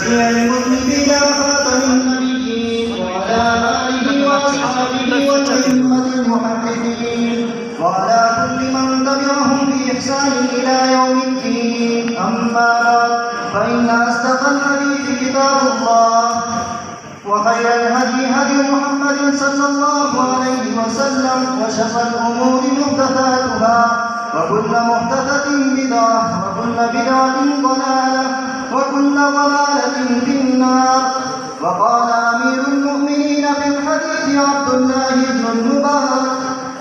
شفيع المذنبين وخاتم النبيين وعلى آله وأصحابه والأئمة المحدثين وعلى كل من تبعهم بإحسان إلى يوم الدين. أما بعد، فإن أصدق الحديث كتاب الله، وخير الهدي هدي محمد صلى الله عليه وسلم، وشر الأمور محدثاتها، وكل محدثة بدعة، وكل بدعة ضلالة، وكل ضلالة في النار. وقال أمير المؤمنين في الحديث عبد الله بن المبارك: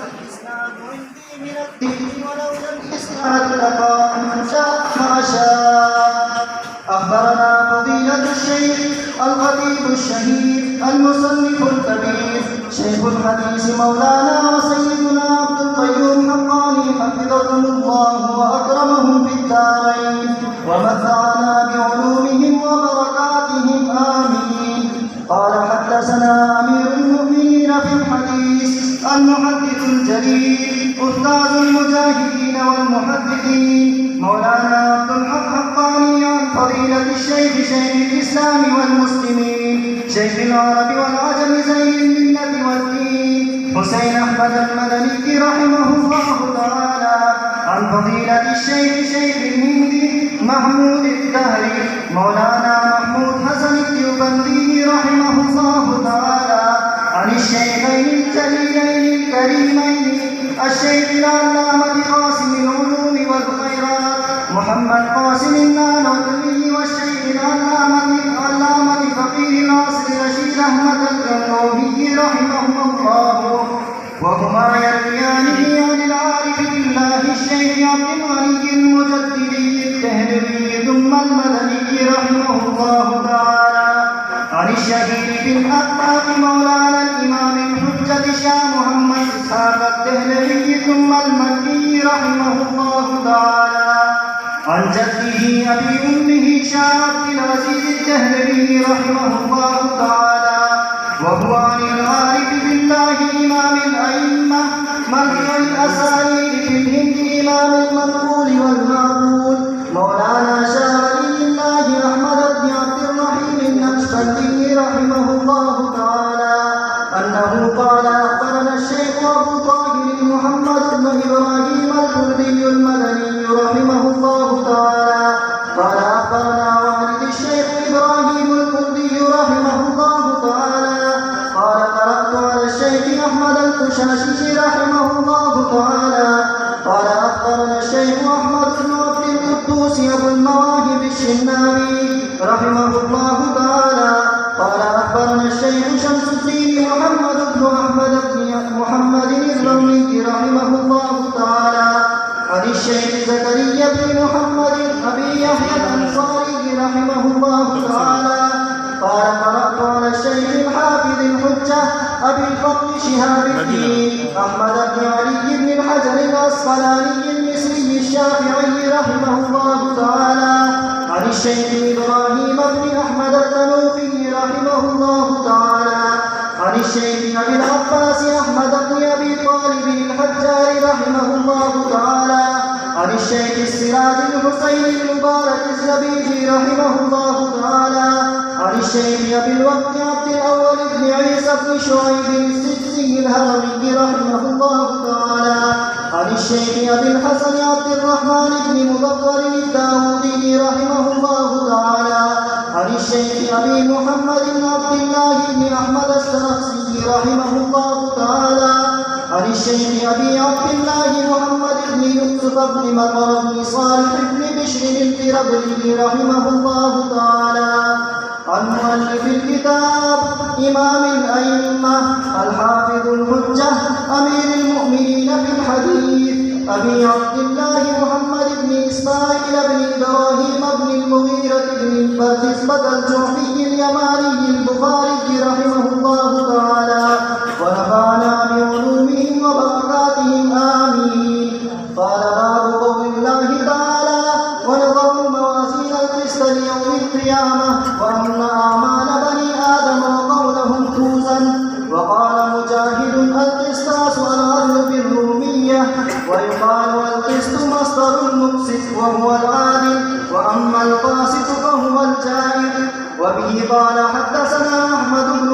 الإسلام عندي من الدين، ولولا الإسلام لقام من شاء ما شاء. أخبرنا فضيلة الشيخ الخطيب الشهيد المصنف الكبير شيخ الحديث مولانا وسيدنا عبد القيوم حقاني حفظهم الله وأكرمهم في الدارين، ومتعنا بعلومهم وبركاتهم آمين. قال: حدثنا أمير المؤمنين في الحديث المحدث الجليل أستاذ المجاهدين والمحدثين مولانا عبد الحق حقاني عن فضيلة الشيخ شيخ الإسلام والمسلمين شيخ العرب والعجم زين الملة والدين حسين أحمد المدني رحمه الله تعالى، عن فضيلة الشيخ شيخ الهند محمود الدهري مولانا محمود حسن الديوبندي رحمه الله تعالى، عن الشيخين الجليلين الكريمين الشيخ العلامة قاسم العلوم والخيرات محمد قاسم النانوتي، والشيخ العلامة فقيه العصر رشيد أحمد القرنوبي رحمه الله، وهما يرويانه عن العارف بالله الشيخ عبد الغني المجددي الدهلوي ثم المدني رحمه الله تعالى، عن الشهيد في الأخلاق مولانا الإمام الحجة شاه محمد إسحاق الدهلوي ثم المكي رحمه الله تعالى، عن جده أبي أمه شاه عبد العزيز الدهلوي رحمه الله تعالى، وهو عن العارف بالله إمام الأئمة مرجع الأسانيد في الهند إمام المنقول والمعقول مولانا شاه ولي الله أحمد بن عبد الرحيم النقشبندي رحمه الله تعالى أنه قال: أخبرنا الشيخ أبو طاهر محمد بن إبراهيم الكردي المدني رحمه الله تعالى قال: أخبرنا والد الشيخ إبراهيم الكردي رحمه الله تعالى قال: قرأت على الشيخ أحمد الكشاشي رحمه الله تعالى قال: أخبرنا الشيخ أحمد بن عبد القدوس أبو المواهب الشناوي رحمه الله تعالى قال: أخبرنا الشيخ شمس الدين محمد بن أحمد بن محمد الرملي رحمه الله تعالى، عن الشيخ زكريا بن محمد أبي يحيى الأنصاري رحمه الله تعالى قال: قرأت على الشيخ الحافظ الحجة أبي الفضل شهاب الدين أحمد بن علي بن الحجر الأسقلاني المصري الشافعي رحمه الله تعالى، عن الشيخ إبراهيم بن أحمد التنوخي رحمه الله تعالى، عن الشيخ أبي العباس أحمد بن أبي طالب الحجار رحمه الله تعالى، عن الشيخ السراج الحسين المبارك الزبيدي رحمه الله تعالى، عن الشيخ أبي الوقت عبد الأول بن عيسى بن شعيب السجزي الهروي رحمه الله تعالى، عن الشيخ أبي الحسن عبد الرحمن بن مظفر الداودي رحمه الله تعالى، عن الشيخ أبي محمد عبد الله بن أحمد السرخسي رحمه الله تعالى، عن الشيخ أبي عبد الله محمد بن يوسف بن مطر بن صالح بن بشر الفربري رحمه الله تعالى، عن مؤلف الكتاب إمام الأئمة الحافظ الحجة أمير المؤمنين في الحديث أبي عبد الله محمد بن إسماعيل بن إبراهيم بن المغيرة بن البرزبة الجعفي اليماني البخاري رحمه الله تعالى، ونفعنا بعلومهم وبركاتهم آمين. قال: باب قول الله تعالى: ونضع الموازين القسط ليوم القيامة وأن أعمال بني آدم وقولهم توزن. وقال مجاهد: القسطاس العدل بالرومية، ويقال القسط مصدر المقسط وهو العادل، وأما القاسط فهو الجائر. وبه قال حدثنا أحمد بن